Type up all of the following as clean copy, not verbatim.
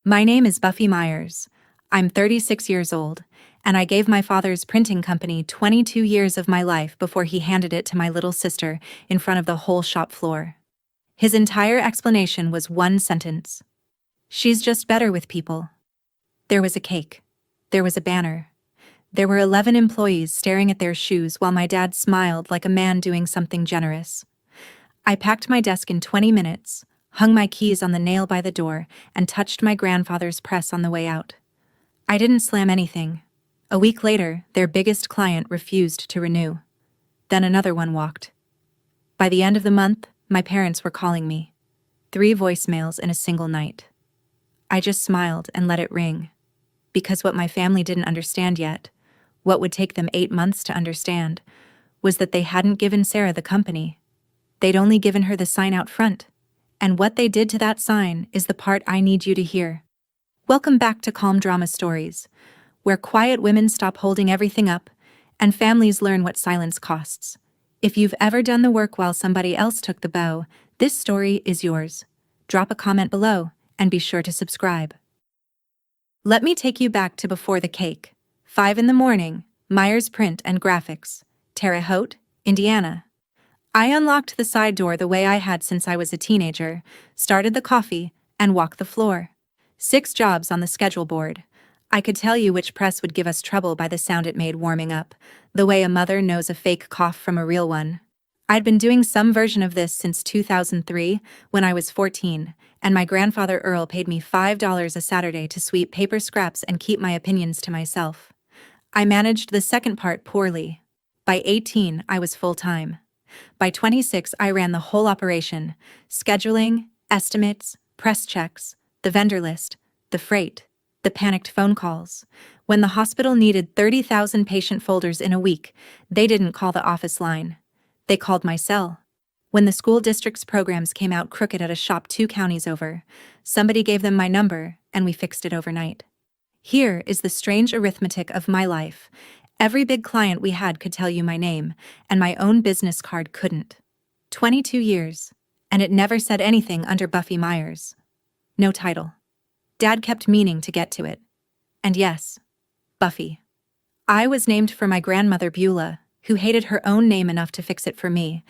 My name is Buffy Myers. I'm 36 years old, and I gave my father's printing company 22 years of my life before he handed it to my little sister in front of the whole shop floor. His entire explanation was one sentence. She's just better with people. There was a cake. There was a banner. There were 11 employees staring at their shoes while my dad smiled like a man doing something generous. I packed my desk in 20 minutes, hung my keys on the nail by the door, and touched my grandfather's press on the way out. I didn't slam anything. A week later, their biggest client refused to renew. Then another one walked. By the end of the month, my parents were calling me. 3 voicemails in a single night. I just smiled and let it ring. Because what my family didn't understand yet, what would take them 8 months to understand, was that they hadn't given Sarah the company. They'd only given her the sign out front. And what they did to that sign is the part I need you to hear. Welcome back to Calm Drama Stories, where quiet women stop holding everything up, and families learn what silence costs. If you've ever done the work while somebody else took the bow, this story is yours. Drop a comment below, and be sure to subscribe. Let me take you back to before the cake. 5 in the morning, Myers Print and Graphics, Terre Haute, Indiana. I unlocked the side door the way I had since I was a teenager, started the coffee, and walked the floor. 6 jobs on the schedule board. I could tell you which press would give us trouble by the sound it made warming up, the way a mother knows a fake cough from a real one. I'd been doing some version of this since 2003, when I was 14, and my grandfather Earl paid me $5 a Saturday to sweep paper scraps and keep my opinions to myself. I managed the second part poorly. By 18, I was full-time. By 26, I ran the whole operation: scheduling, estimates, press checks, the vendor list, the freight, the panicked phone calls. When the hospital needed 30,000 patient folders in a week, they didn't call the office line. They called my cell. When the school district's programs came out crooked at a shop 2 counties over, somebody gave them my number, and we fixed it overnight. Here is the strange arithmetic of my life. Every big client we had could tell you my name, and my own business card couldn't. 22 years, and it never said anything under Buffy Myers. No title. Dad kept meaning to get to it. And yes, Buffy. I was named for my grandmother Beulah, who hated her own name enough to fix it for me,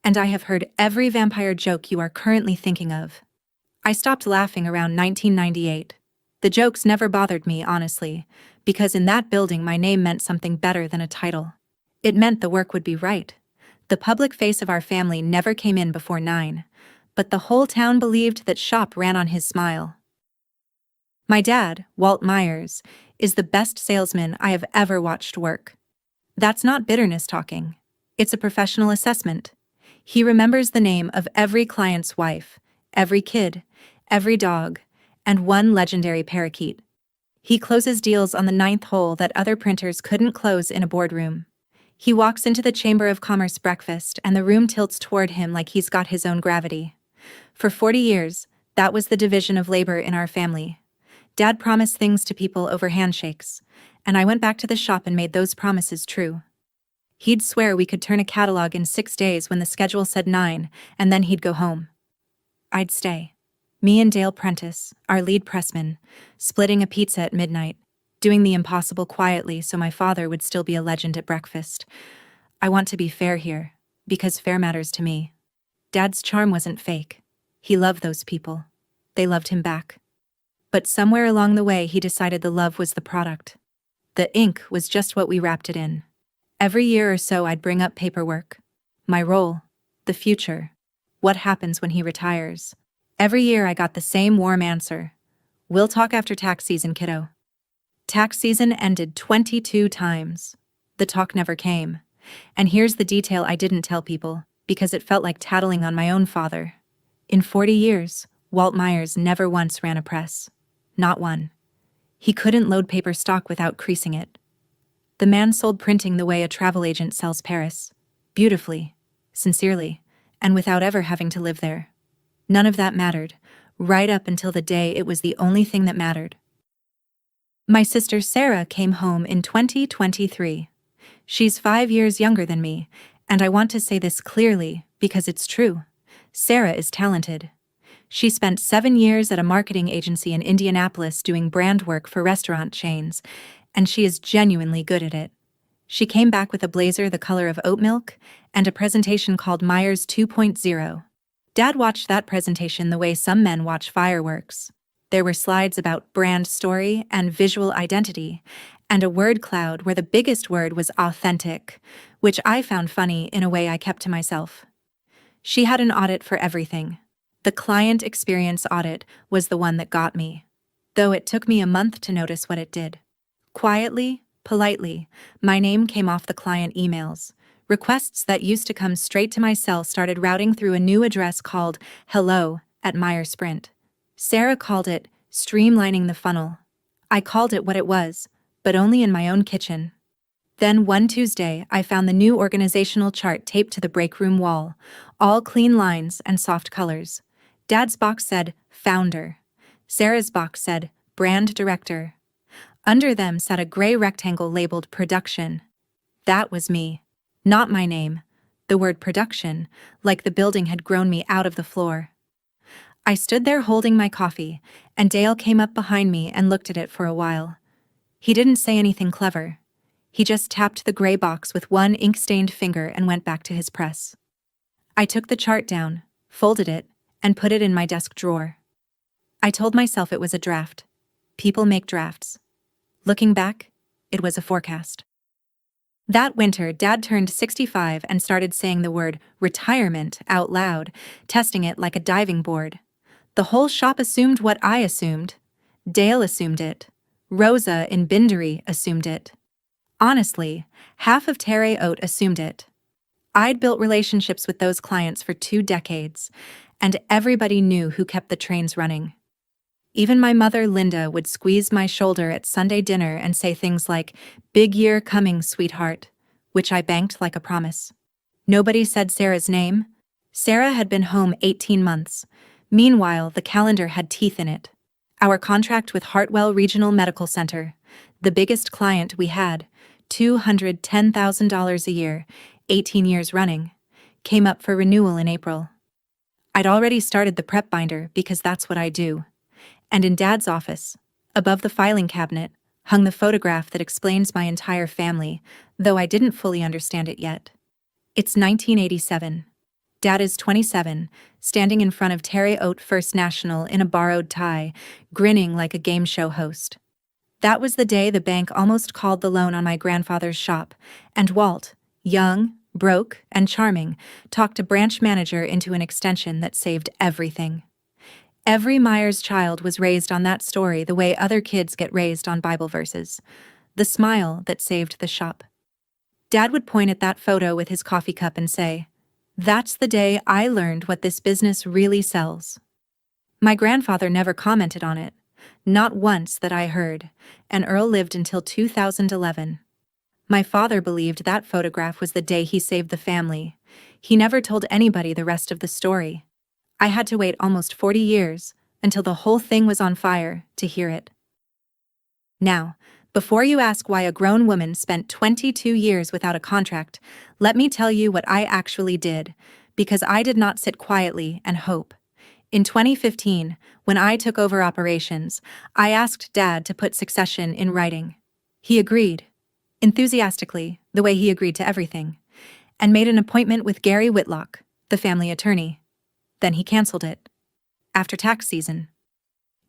and I have heard every vampire joke you are currently thinking of. I stopped laughing around 1998. The jokes never bothered me, honestly, because in that building my name meant something better than a title. It meant the work would be right. The public face of our family never came in before 9, but the whole town believed that shop ran on his smile. My dad, Walt Myers, is the best salesman I have ever watched work. That's not bitterness talking. It's a professional assessment. He remembers the name of every client's wife, every kid, every dog, and one legendary parakeet. He closes deals on the 9th hole that other printers couldn't close in a boardroom. He walks into the Chamber of Commerce breakfast and the room tilts toward him like he's got his own gravity. For 40 years, that was the division of labor in our family. Dad promised things to people over handshakes, and I went back to the shop and made those promises true. He'd swear we could turn a catalog in 6 days when the schedule said 9, and then he'd go home. I'd stay. Me and Dale Prentice, our lead pressman, splitting a pizza at midnight, doing the impossible quietly so my father would still be a legend at breakfast. I want to be fair here, because fair matters to me. Dad's charm wasn't fake. He loved those people. They loved him back. But somewhere along the way he decided the love was the product. The ink was just what we wrapped it in. Every year or so I'd bring up paperwork. My role. The future. What happens when he retires? Every year I got the same warm answer. We'll talk after tax season, kiddo. Tax season ended 22 times. The talk never came. And here's the detail I didn't tell people, because it felt like tattling on my own father. In 40 years, Walt Myers never once ran a press. Not one. He couldn't load paper stock without creasing it. The man sold printing the way a travel agent sells Paris. Beautifully, sincerely, and without ever having to live there. None of that mattered, right up until the day it was the only thing that mattered. My sister Sarah came home in 2023. She's 5 years younger than me, and I want to say this clearly because it's true. Sarah is talented. She spent 7 years at a marketing agency in Indianapolis doing brand work for restaurant chains, and she is genuinely good at it. She came back with a blazer the color of oat milk and a presentation called Myers 2.0. Dad watched that presentation the way some men watch fireworks. There were slides about brand story and visual identity, and a word cloud where the biggest word was authentic, which I found funny in a way I kept to myself. She had an audit for everything. The client experience audit was the one that got me, though it took me a month to notice what it did. Quietly, politely, my name came off the client emails. Requests that used to come straight to my cell started routing through a new address called hello at Meyer Sprint. Sarah called it streamlining the funnel. I called it what it was, but only in my own kitchen. Then one Tuesday, I found the new organizational chart taped to the break room wall, all clean lines and soft colors. Dad's box said founder. Sarah's box said brand director. Under them sat a gray rectangle labeled production. That was me. Not my name. The word production, like the building had grown me out of the floor. I stood there holding my coffee, and Dale came up behind me and looked at it for a while. He didn't say anything clever. He just tapped the gray box with one ink-stained finger and went back to his press. I took the chart down, folded it, and put it in my desk drawer. I told myself it was a draft. People make drafts. Looking back, it was a forecast. That winter, Dad turned 65 and started saying the word retirement out loud, testing it like a diving board. The whole shop assumed what I assumed. Dale assumed it. Rosa in Bindery assumed it. Honestly, half of Terre Haute assumed it. I'd built relationships with those clients for 2 decades, and everybody knew who kept the trains running. Even my mother, Linda, would squeeze my shoulder at Sunday dinner and say things like, "Big year coming, sweetheart," which I banked like a promise. Nobody said Sarah's name. Sarah had been home 18 months. Meanwhile, the calendar had teeth in it. Our contract with Hartwell Regional Medical Center, the biggest client we had, $210,000 a year, 18 years running, came up for renewal in April. I'd already started the prep binder because that's what I do. And in Dad's office, above the filing cabinet, hung the photograph that explains my entire family, though I didn't fully understand it yet. It's 1987. Dad is 27, standing in front of Terre Haute First National in a borrowed tie, grinning like a game show host. That was the day the bank almost called the loan on my grandfather's shop, and Walt, young, broke, and charming, talked a branch manager into an extension that saved everything. Every Myers child was raised on that story the way other kids get raised on Bible verses. The smile that saved the shop. Dad would point at that photo with his coffee cup and say, "That's the day I learned what this business really sells." My grandfather never commented on it, not once that I heard, and Earl lived until 2011. My father believed that photograph was the day he saved the family. He never told anybody the rest of the story. I had to wait almost 40 years, until the whole thing was on fire, to hear it. Now, before you ask why a grown woman spent 22 years without a contract, let me tell you what I actually did, because I did not sit quietly and hope. In 2015, when I took over operations, I asked Dad to put succession in writing. He agreed, enthusiastically, the way he agreed to everything, and made an appointment with Gary Whitlock, the family attorney. Then he canceled it. After tax season.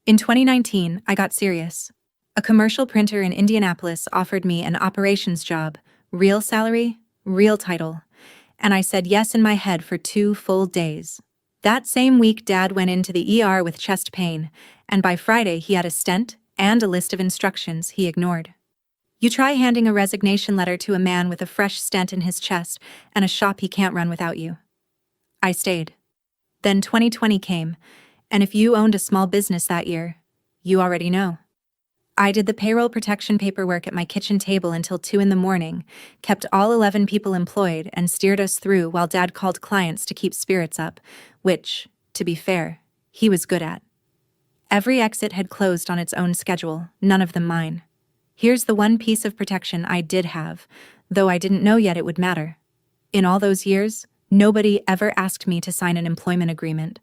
In 2019, I got serious. A commercial printer in Indianapolis offered me an operations job, real salary, real title, and I said yes in my head for 2 full days. That same week, Dad went into the ER with chest pain, and by Friday he had a stent and a list of instructions he ignored. You try handing a resignation letter to a man with a fresh stent in his chest and a shop he can't run without you. I stayed. Then 2020 came, and if you owned a small business that year, you already know. I did the payroll protection paperwork at my kitchen table until 2 a.m, kept all 11 people employed, and steered us through while Dad called clients to keep spirits up, which, to be fair, he was good at. Every exit had closed on its own schedule, none of them mine. Here's the one piece of protection I did have, though I didn't know yet it would matter. In all those years, nobody ever asked me to sign an employment agreement.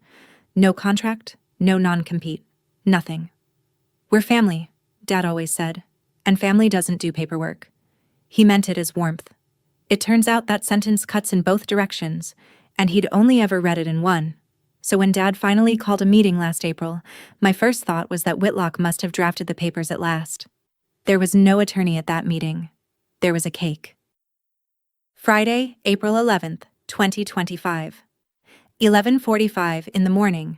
No contract, no non-compete, nothing. We're family, Dad always said, and family doesn't do paperwork. He meant it as warmth. It turns out that sentence cuts in both directions, and he'd only ever read it in one. So when Dad finally called a meeting last April, my first thought was that Whitlock must have drafted the papers at last. There was no attorney at that meeting. There was a cake. Friday, April 11th, 2025. 11:45 in the morning.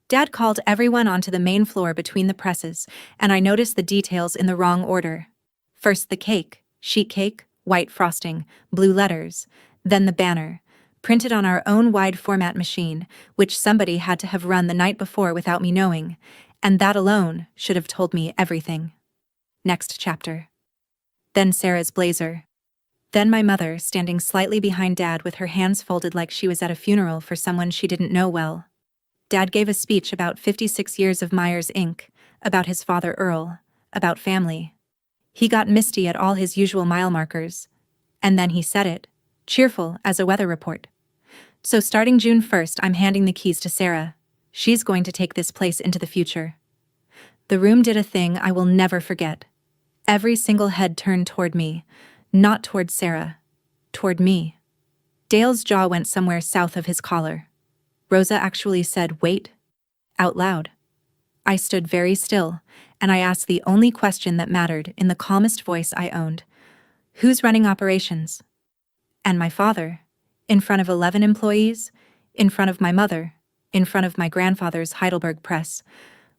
Dad called everyone onto the main floor between the presses, and I noticed the details in the wrong order. First the cake, sheet cake, white frosting, blue letters, then the banner, printed on our own wide format machine, which somebody had to have run the night before without me knowing, and that alone should have told me everything. Next chapter. Then Sarah's blazer. Then my mother, standing slightly behind Dad with her hands folded like she was at a funeral for someone she didn't know well. Dad gave a speech about 56 years of Myers Inc., about his father Earl, about family. He got misty at all his usual mile markers. And then he said it, cheerful as a weather report. So starting June 1st, I'm handing the keys to Sarah. She's going to take this place into the future. The room did a thing I will never forget. Every single head turned toward me, not toward Sarah, toward me. Dale's jaw went somewhere south of his collar. Rosa actually said, "Wait," out loud. I stood very still, and I asked the only question that mattered in the calmest voice I owned. Who's running operations? And my father, in front of 11 employees, in front of my mother, in front of my grandfather's Heidelberg press,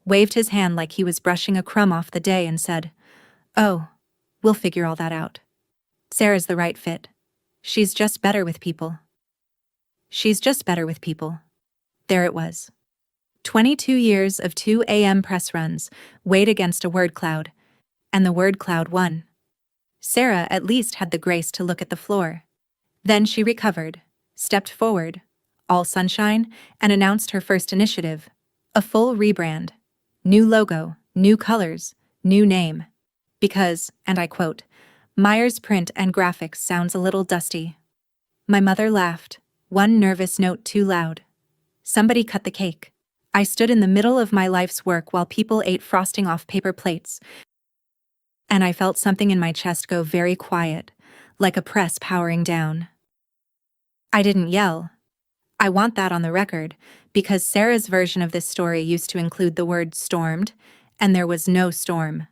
waved his hand like he was brushing a crumb off the day and said, "Oh, we'll figure all that out. Sarah's the right fit. She's just better with people." She's just better with people. There it was. 22 years of 2 a.m. press runs, weighed against a word cloud, and the word cloud won. Sarah at least had the grace to look at the floor. Then she recovered, stepped forward, all sunshine, and announced her first initiative, a full rebrand. New logo, new colors, new name. Because, and I quote, "Myers Print and Graphics sounds a little dusty." My mother laughed, one nervous note too loud. Somebody cut the cake. I stood in the middle of my life's work while people ate frosting off paper plates, and I felt something in my chest go very quiet, like a press powering down. I didn't yell. I want that on the record, because Sarah's version of this story used to include the word stormed, and there was no storm.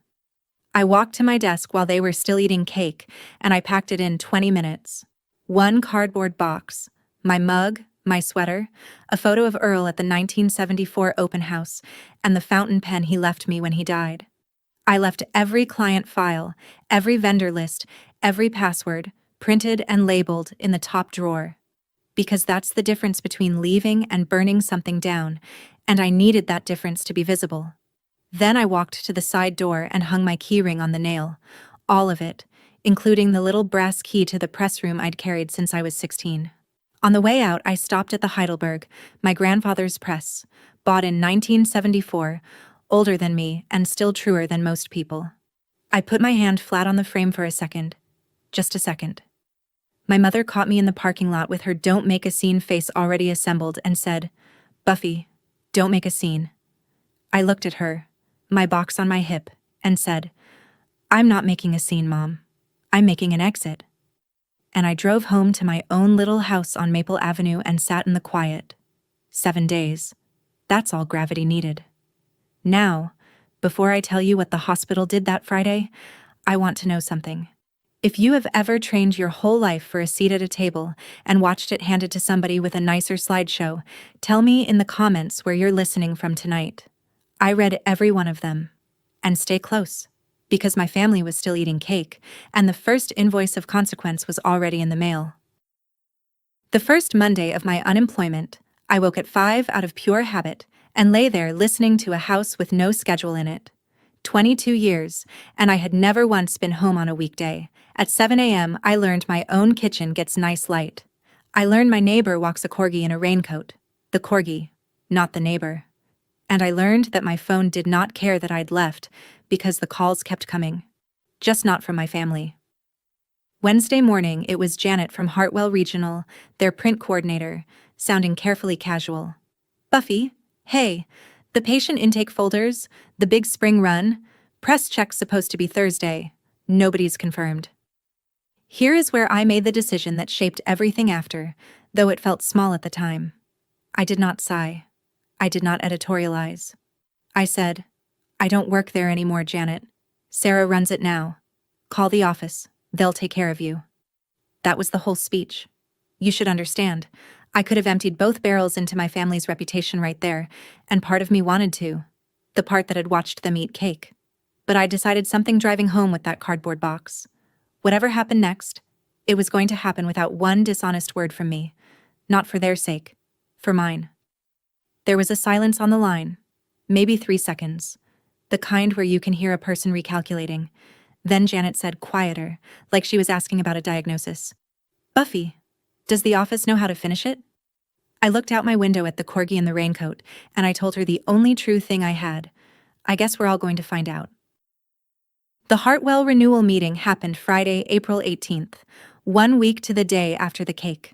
I walked to my desk while they were still eating cake, and I packed it in 20 minutes. One cardboard box, my mug, my sweater, a photo of Earl at the 1974 open house, and the fountain pen he left me when he died. I left every client file, every vendor list, every password, printed and labeled in the top drawer. Because that's the difference between leaving and burning something down, and I needed that difference to be visible. Then I walked to the side door and hung my keyring on the nail, all of it, including the little brass key to the press room I'd carried since I was 16. On the way out, I stopped at the Heidelberg, my grandfather's press, bought in 1974, older than me and still truer than most people. I put my hand flat on the frame for a second. Just a second. My mother caught me in the parking lot with her "don't make a scene" face already assembled and said, "Buffy, don't make a scene." I looked at her, my box on my hip, and said, "I'm not making a scene, Mom. I'm making an exit." And I drove home to my own little house on Maple Avenue and sat in the quiet. 7 days. That's all gravity needed. Now, before I tell you what the hospital did that Friday, I want to know something. If you have ever trained your whole life for a seat at a table and watched it handed to somebody with a nicer slideshow, tell me in the comments where you're listening from tonight. I read every one of them. And stay close, because my family was still eating cake, and the first invoice of consequence was already in the mail. The first Monday of my unemployment, I woke at 5 out of pure habit and lay there listening to a house with no schedule in it. 22 years, and I had never once been home on a weekday. At 7 a.m., I learned my own kitchen gets nice light. I learned my neighbor walks a corgi in a raincoat. The corgi, not the neighbor. And I learned that my phone did not care that I'd left because the calls kept coming. Just not from my family. Wednesday morning, it was Janet from Hartwell Regional, their print coordinator, sounding carefully casual. "Buffy, Hey, the patient intake folders, the big spring run, press check's supposed to be Thursday. Nobody's confirmed. Here is where I made the decision that shaped everything after, though it felt small at the time. I did not sigh. I did not editorialize. I said, I don't work there anymore, Janet. Sarah runs it now. Call the office. They'll take care of you. That was the whole speech. You should understand. I could have emptied both barrels into my family's reputation right there, and part of me wanted to. The part that had watched them eat cake. But I decided something driving home with that cardboard box. Whatever happened next, it was going to happen without one dishonest word from me. Not for their sake. For mine. There was a silence on the line. Maybe 3 seconds. The kind where you can hear a person recalculating. Then Janet said, quieter, like she was asking about a diagnosis. Buffy, does the office know how to finish it? I looked out my window at the corgi in the raincoat, and I told her the only true thing I had. I guess we're all going to find out. The Hartwell renewal meeting happened Friday, April 18th, 1 week to the day after the cake.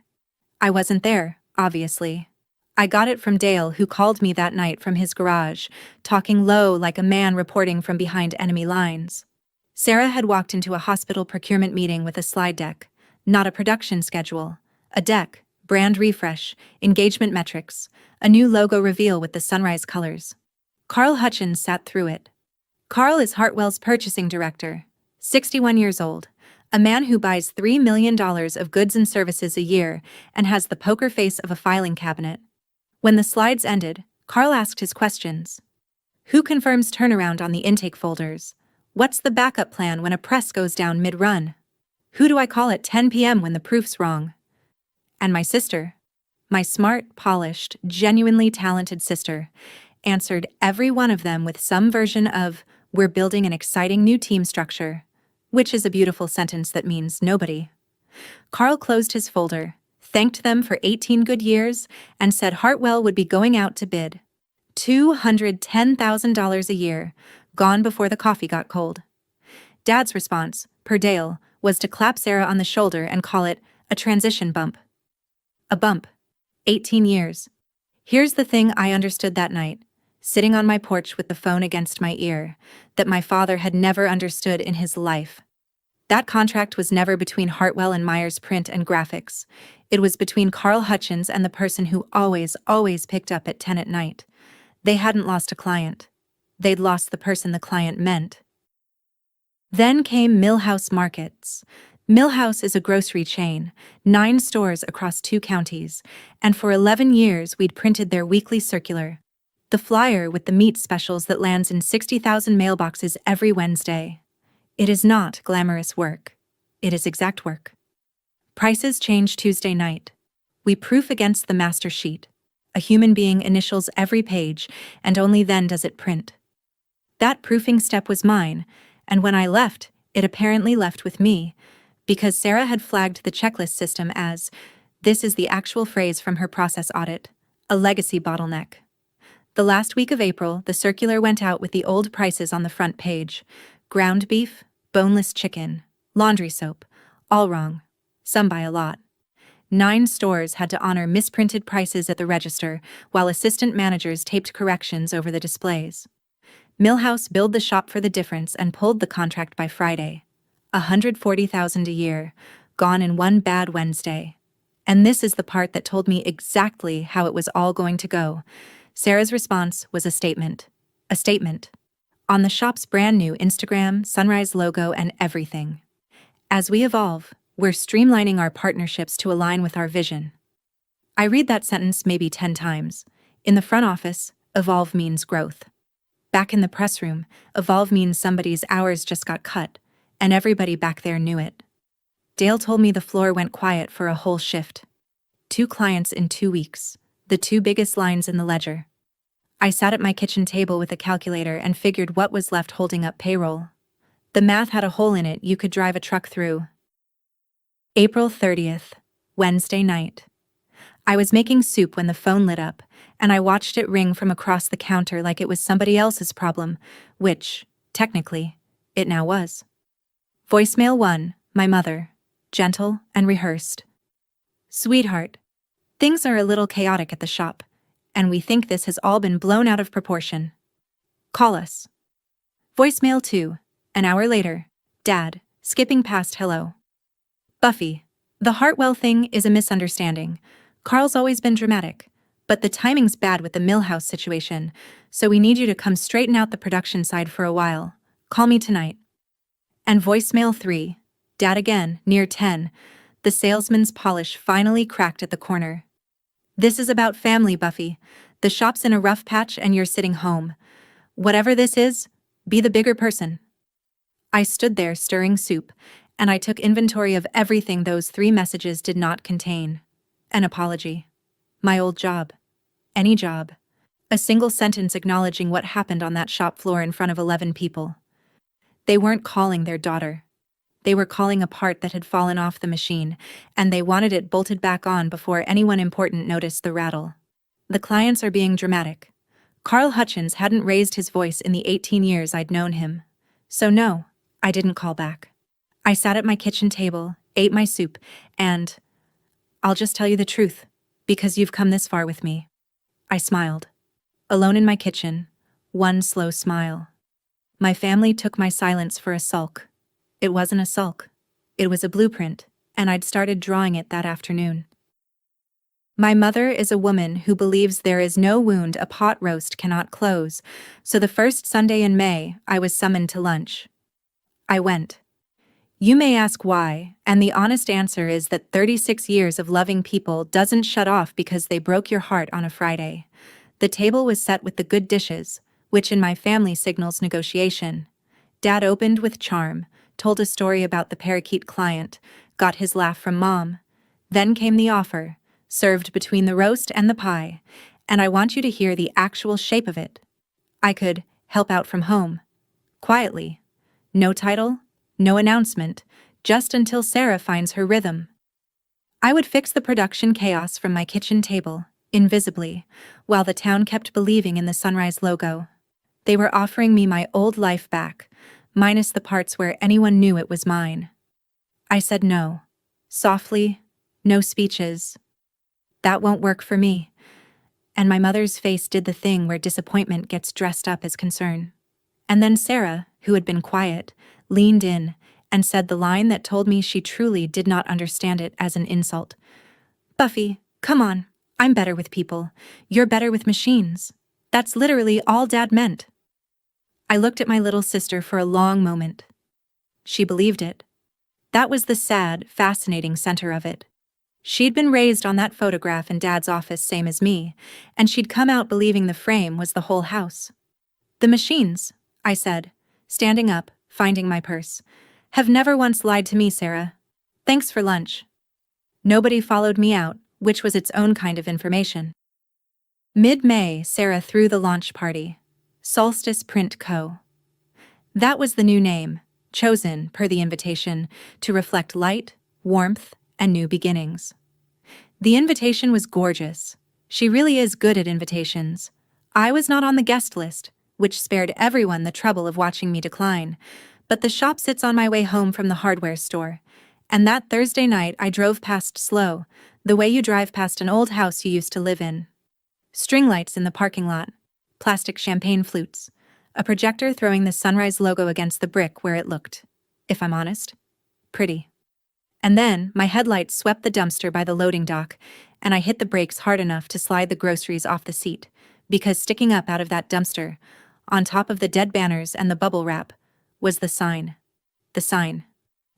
I wasn't there, obviously. I got it from Dale, who called me that night from his garage, talking low like a man reporting from behind enemy lines. Sarah had walked into a hospital procurement meeting with a slide deck, not a production schedule, a deck, brand refresh, engagement metrics, a new logo reveal with the sunrise colors. Carl Hutchins sat through it. Carl is Hartwell's purchasing director, 61 years old, a man who buys $3 million of goods and services a year and has the poker face of a filing cabinet. When the slides ended, Carl asked his questions. Who confirms turnaround on the intake folders? What's the backup plan when a press goes down mid-run? Who do I call at 10 p.m. when the proof's wrong? And my sister, my smart, polished, genuinely talented sister, answered every one of them with some version of, we're building an exciting new team structure, which is a beautiful sentence that means nobody. Carl closed his folder, thanked them for 18 good years, and said Hartwell would be going out to bid. $210,000 a year, gone before the coffee got cold. Dad's response, per Dale, was to clap Sarah on the shoulder and call it a transition bump. A bump. 18 years. Here's the thing I understood that night, sitting on my porch with the phone against my ear, that my father had never understood in his life. That contract was never between Hartwell and Myers Print and Graphics. It was between Carl Hutchins and the person who always picked up at 10 at night. They hadn't lost a client. They'd lost the person the client meant. Then came Millhouse Markets. Millhouse is a grocery chain, 9 stores across 2 counties, and for 11 years we'd printed their weekly circular. The flyer with the meat specials that lands in 60,000 mailboxes every Wednesday. It is not glamorous work. It is exact work. Prices change Tuesday night. We proof against the master sheet. A human being initials every page, and only then does it print. That proofing step was mine, and when I left, it apparently left with me, because Sarah had flagged the checklist system as, this is the actual phrase from her process audit, a legacy bottleneck. The last week of April, the circular went out with the old prices on the front page. Ground beef, boneless chicken, laundry soap, all wrong. Some by a lot. 9 stores had to honor misprinted prices at the register, while assistant managers taped corrections over the displays. Millhouse billed the shop for the difference and pulled the contract by Friday. $140,000 a year, gone in one bad Wednesday. And this is the part that told me exactly how it was all going to go. Sarah's response was a statement. A statement. On the shop's brand new Instagram, Sunrise logo, and everything. As we evolve, we're streamlining our partnerships to align with our vision. I read that sentence maybe 10 times. In the front office, evolve means growth. Back in the press room, evolve means somebody's hours just got cut, and everybody back there knew it. Dale told me the floor went quiet for a whole shift. 2 clients in 2 weeks, the 2 biggest lines in the ledger. I sat at my kitchen table with a calculator and figured what was left holding up payroll. The math had a hole in it you could drive a truck through. April 30th, Wednesday night. I was making soup when the phone lit up, and I watched it ring from across the counter like it was somebody else's problem, which, technically, it now was. Voicemail 1, my mother, gentle and rehearsed. Sweetheart, things are a little chaotic at the shop, and we think this has all been blown out of proportion. Call us. Voicemail 2. An hour later. Dad, skipping past hello. Buffy. The Hartwell thing is a misunderstanding. Carl's always been dramatic, but the timing's bad with the Millhouse situation, so we need you to come straighten out the production side for a while. Call me tonight. And voicemail 3. Dad again, near 10. The salesman's polish finally cracked at the corner. This is about family, Buffy. The shop's in a rough patch and you're sitting home. Whatever this is, be the bigger person. I stood there stirring soup, and I took inventory of everything those 3 messages did not contain. An apology. My old job. Any job. A single sentence acknowledging what happened on that shop floor in front of 11 people. They weren't calling their daughter. They were calling a part that had fallen off the machine, and they wanted it bolted back on before anyone important noticed the rattle. The clients are being dramatic. Carl Hutchins hadn't raised his voice in the 18 years I'd known him. So no, I didn't call back. I sat at my kitchen table, ate my soup, and I'll just tell you the truth, because you've come this far with me. I smiled. Alone in my kitchen, one slow smile. My family took my silence for a sulk. It wasn't a sulk. It was a blueprint, and I'd started drawing it that afternoon. My mother is a woman who believes there is no wound a pot roast cannot close, so the first Sunday in May, I was summoned to lunch. I went. You may ask why, and the honest answer is that 36 years of loving people doesn't shut off because they broke your heart on a Friday. The table was set with the good dishes, which in my family signals negotiation. Dad opened with charm, told a story about the parakeet client, got his laugh from Mom. Then came the offer, served between the roast and the pie, and I want you to hear the actual shape of it. I could help out from home. Quietly. No title, no announcement, just until Sarah finds her rhythm. I would fix the production chaos from my kitchen table, invisibly, while the town kept believing in the Sunrise logo. They were offering me my old life back, minus the parts where anyone knew it was mine. I said no. Softly, no speeches. That won't work for me. And my mother's face did the thing where disappointment gets dressed up as concern. And then Sarah, who had been quiet, leaned in and said the line that told me she truly did not understand it as an insult. Buffy, come on, I'm better with people. You're better with machines. That's literally all Dad meant. I looked at my little sister for a long moment. She believed it. That was the sad, fascinating center of it. She'd been raised on that photograph in Dad's office same as me, and she'd come out believing the frame was the whole house. The machines, I said, standing up, finding my purse, have never once lied to me, Sarah. Thanks for lunch. Nobody followed me out, which was its own kind of information. Mid-May, Sarah threw the launch party. Solstice Print Co. That was the new name, chosen, per the invitation, to reflect light, warmth, and new beginnings. The invitation was gorgeous. She really is good at invitations. I was not on the guest list, which spared everyone the trouble of watching me decline, but the shop sits on my way home from the hardware store, and that Thursday night I drove past slow, the way you drive past an old house you used to live in. String lights in the parking lot, plastic champagne flutes, a projector throwing the Sunrise logo against the brick where it looked, if I'm honest, pretty. And then my headlights swept the dumpster by the loading dock, and I hit the brakes hard enough to slide the groceries off the seat, because sticking up out of that dumpster, on top of the dead banners and the bubble wrap, was the sign. The sign.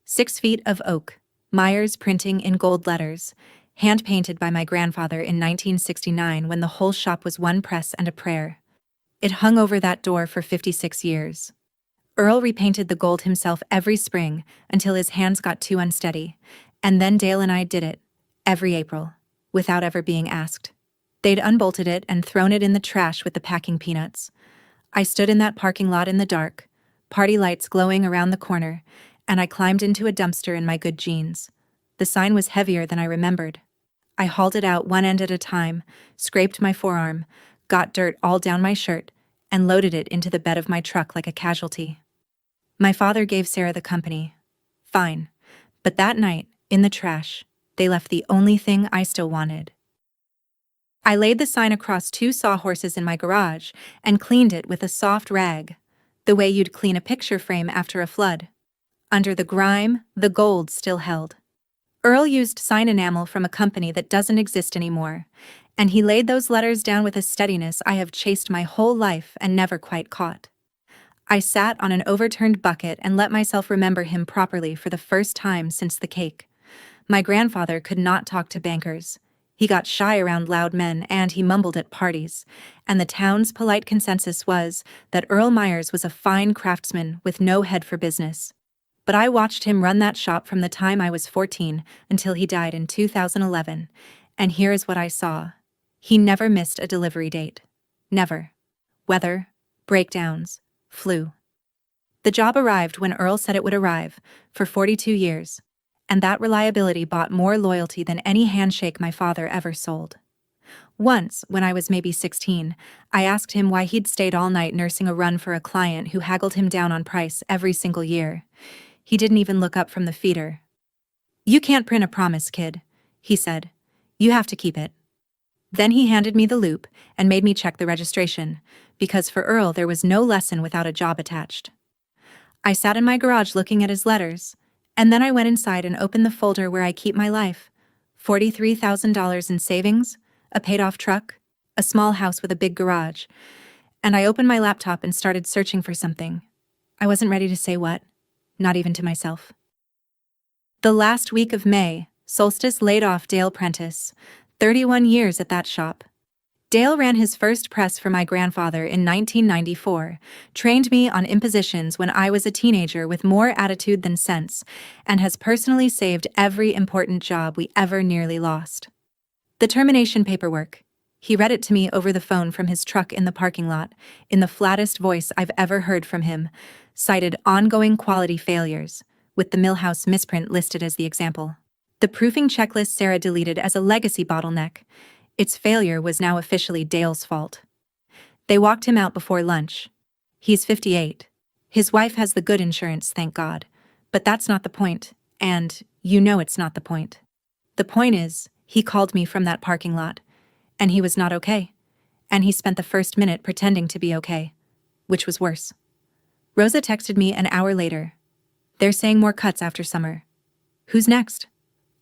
6 feet of oak, Myers printing in gold letters, hand-painted by my grandfather in 1969 when the whole shop was one press and a prayer. It hung over that door for 56 years. Earl repainted the gold himself every spring until his hands got too unsteady, and then Dale and I did it, every April, without ever being asked. They'd unbolted it and thrown it in the trash with the packing peanuts. I stood in that parking lot in the dark, party lights glowing around the corner, and I climbed into a dumpster in my good jeans. The sign was heavier than I remembered. I hauled it out one end at a time, scraped my forearm, got dirt all down my shirt, and loaded it into the bed of my truck like a casualty. My father gave Sarah the company. Fine. But that night, in the trash, they left the only thing I still wanted. I laid the sign across 2 sawhorses in my garage and cleaned it with a soft rag, the way you'd clean a picture frame after a flood. Under the grime, the gold still held. Earl used sign enamel from a company that doesn't exist anymore, and he laid those letters down with a steadiness I have chased my whole life and never quite caught. I sat on an overturned bucket and let myself remember him properly for the first time since the cake. My grandfather could not talk to bankers. He got shy around loud men and he mumbled at parties, and the town's polite consensus was that Earl Myers was a fine craftsman with no head for business. But I watched him run that shop from the time I was 14 until he died in 2011, and here is what I saw. He never missed a delivery date. Never. Weather, breakdowns, flu. The job arrived when Earl said it would arrive, for 42 years, and that reliability bought more loyalty than any handshake my father ever sold. Once, when I was maybe 16, I asked him why he'd stayed all night nursing a run for a client who haggled him down on price every single year. He didn't even look up from the feeder. "You can't print a promise, kid," he said. "You have to keep it." Then he handed me the loop and made me check the registration, because for Earl there was no lesson without a job attached. I sat in my garage looking at his letters, and then I went inside and opened the folder where I keep my life. $43,000 in savings, a paid-off truck, a small house with a big garage, and I opened my laptop and started searching for something. I wasn't ready to say what, not even to myself. The last week of May, Solstice laid off Dale Prentice, 31 years at that shop. Dale ran his first press for my grandfather in 1994, trained me on impositions when I was a teenager with more attitude than sense, and has personally saved every important job we ever nearly lost. The termination paperwork. He read it to me over the phone from his truck in the parking lot, in the flattest voice I've ever heard from him, cited ongoing quality failures, with the Millhouse misprint listed as the example. The proofing checklist Sarah deleted as a legacy bottleneck. Its failure was now officially Dale's fault. They walked him out before lunch. He's 58. His wife has the good insurance, thank God. But that's not the point, and you know it's not the point. The point is, he called me from that parking lot, and he was not okay. And he spent the first minute pretending to be okay, which was worse. Rosa texted me an hour later. "They're saying more cuts after summer. Who's next?"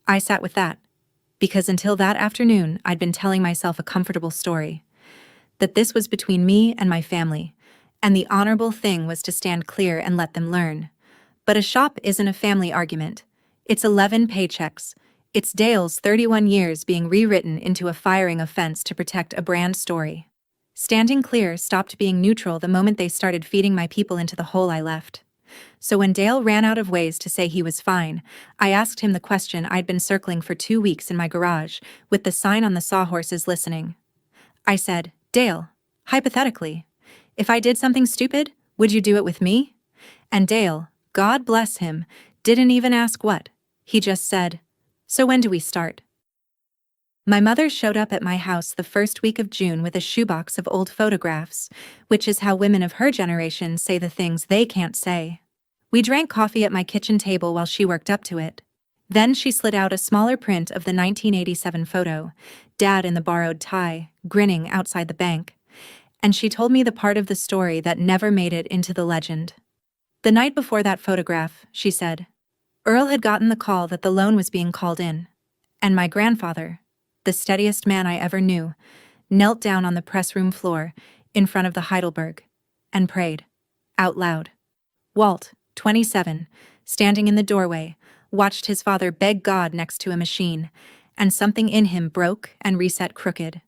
I sat with that, because until that afternoon I'd been telling myself a comfortable story. That this was between me and my family, and the honorable thing was to stand clear and let them learn. But a shop isn't a family argument. It's 11 paychecks. It's Dale's 31 years being rewritten into a firing offense to protect a brand story. Standing clear stopped being neutral the moment they started feeding my people into the hole I left. So when Dale ran out of ways to say he was fine, I asked him the question I'd been circling for 2 weeks in my garage, with the sign on the sawhorses listening. I said, "Dale, hypothetically, if I did something stupid, would you do it with me?" And Dale, God bless him, didn't even ask what. He just said, "So when do we start?" My mother showed up at my house the first week of June with a shoebox of old photographs, which is how women of her generation say the things they can't say. We drank coffee at my kitchen table while she worked up to it. Then she slid out a smaller print of the 1987 photo, Dad in the borrowed tie, grinning outside the bank. And she told me the part of the story that never made it into the legend. The night before that photograph, she said, Earl had gotten the call that the loan was being called in. And my grandfather, the steadiest man I ever knew, knelt down on the press room floor, in front of the Heidelberg, and prayed, out loud. Walt, 27, standing in the doorway, watched his father beg God next to a machine, and something in him broke and reset crooked.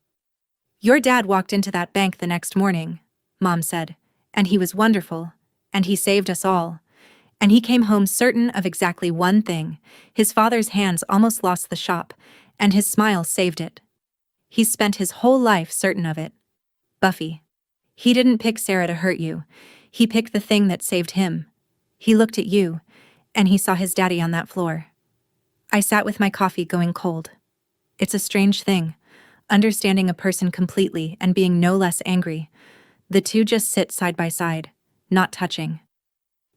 "Your dad walked into that bank the next morning," Mom said, "and he was wonderful, and he saved us all. And he came home certain of exactly one thing: his father's hands almost lost the shop, and his smile saved it. He's spent his whole life certain of it. Buffy. He didn't pick Sarah to hurt you. He picked the thing that saved him. He looked at you, and he saw his daddy on that floor." I sat with my coffee going cold. It's a strange thing, understanding a person completely and being no less angry. The two just sit side by side, not touching.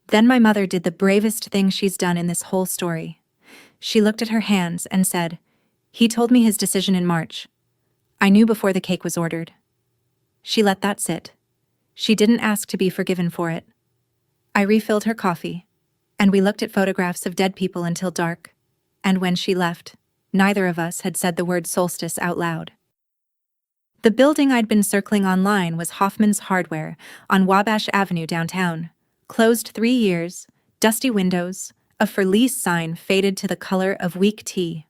Then my mother did the bravest thing she's done in this whole story. She looked at her hands and said, "He told me his decision in March." I knew before the cake was ordered. She let that sit. She didn't ask to be forgiven for it. I refilled her coffee, and we looked at photographs of dead people until dark. And when she left, neither of us had said the word solstice out loud. The building I'd been circling online was Hoffman's Hardware on Wabash Avenue downtown. Closed 3 years, dusty windows, a for lease sign faded to the color of weak tea.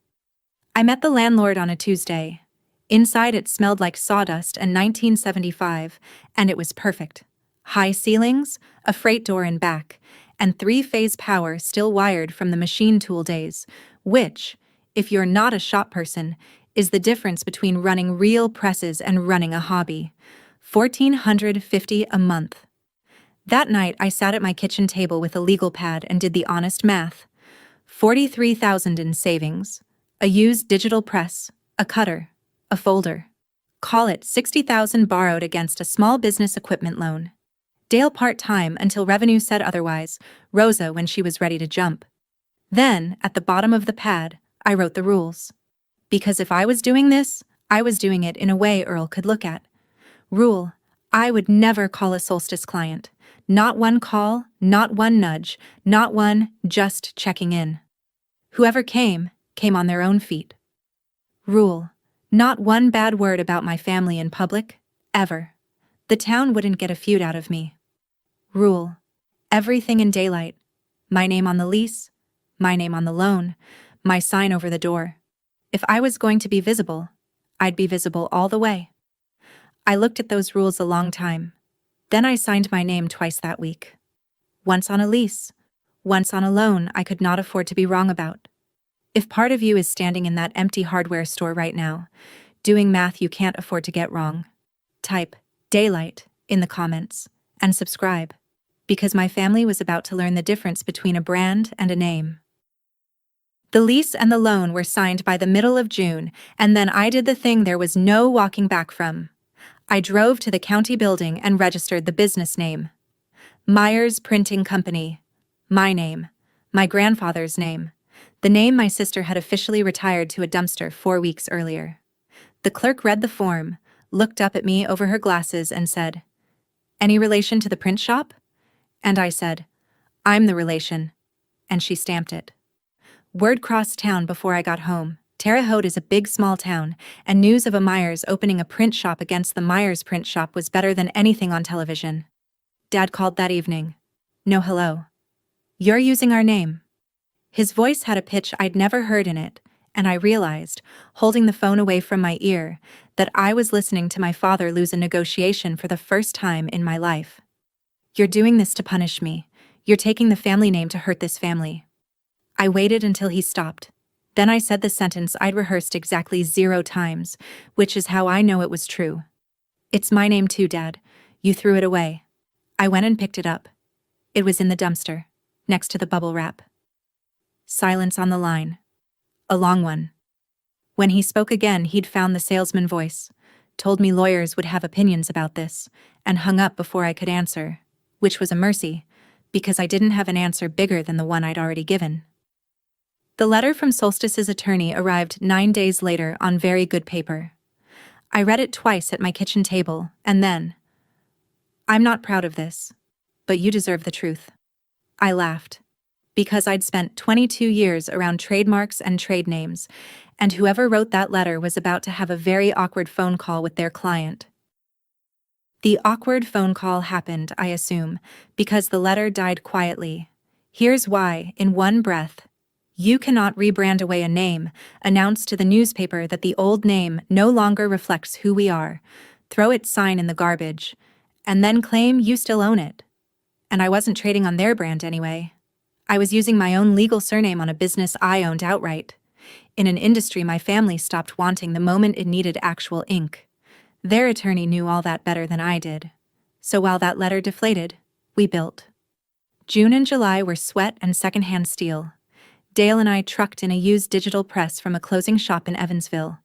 I met the landlord on a Tuesday. Inside it smelled like sawdust and 1975, and it was perfect. High ceilings, a freight door in back, and 3-phase power still wired from the machine tool days, which, if you're not a shop person, is the difference between running real presses and running a hobby. $1,450 a month. That night I sat at my kitchen table with a legal pad and did the honest math. $43,000 in savings, a used digital press, a cutter, a folder. Call it $60,000 borrowed against a small business equipment loan. Dale part-time until revenue said otherwise, Rosa when she was ready to jump. Then, at the bottom of the pad, I wrote the rules. Because if I was doing this, I was doing it in a way Earl could look at. Rule: I would never call a Solstice client. Not one call, not one nudge, not one just checking in. Whoever came on their own feet. Rule: not one bad word about my family in public, ever. The town wouldn't get a feud out of me. Rule: everything in daylight. My name on the lease, my name on the loan, my sign over the door. If I was going to be visible, I'd be visible all the way. I looked at those rules a long time. Then I signed my name twice that week. Once on a lease, once on a loan I could not afford to be wrong about. If part of you is standing in that empty hardware store right now, doing math you can't afford to get wrong, type daylight in the comments and subscribe, because my family was about to learn the difference between a brand and a name. The lease and the loan were signed by the middle of June, and then I did the thing there was no walking back from. I drove to the county building and registered the business name. Myers Printing Company. My name. My grandfather's name. The name my sister had officially retired to a dumpster 4 weeks earlier. The clerk read the form, looked up at me over her glasses and said, "Any relation to the print shop?" And I said, "I'm the relation." And she stamped it. Word crossed town before I got home. Terre Haute is a big small town, and news of a Myers opening a print shop against the Myers print shop was better than anything on television. Dad called that evening. No hello. "You're using our name." His voice had a pitch I'd never heard in it, and I realized, holding the phone away from my ear, that I was listening to my father lose a negotiation for the first time in my life. "You're doing this to punish me. You're taking the family name to hurt this family." I waited until he stopped. Then I said the sentence I'd rehearsed exactly 0 times, which is how I know it was true. "It's my name too, Dad. You threw it away." I went and picked it up. It was in the dumpster, next to the bubble wrap. Silence on the line. A long one. When he spoke again, he'd found the salesman voice, told me lawyers would have opinions about this, and hung up before I could answer, which was a mercy, because I didn't have an answer bigger than the one I'd already given. The letter from Solstice's attorney arrived 9 days later on very good paper. I read it twice at my kitchen table, and then, "I'm not proud of this, but you deserve the truth." I laughed, because I'd spent 22 years around trademarks and trade names, and whoever wrote that letter was about to have a very awkward phone call with their client. The awkward phone call happened, I assume, because the letter died quietly. Here's why, in one breath. You cannot rebrand away a name, announce to the newspaper that the old name no longer reflects who we are, throw its sign in the garbage, and then claim you still own it. And I wasn't trading on their brand anyway. I was using my own legal surname on a business I owned outright, in an industry my family stopped wanting the moment it needed actual ink. Their attorney knew all that better than I did. So while that letter deflated, we built. June and July were sweat and secondhand steel. Dale and I trucked in a used digital press from a closing shop in Evansville,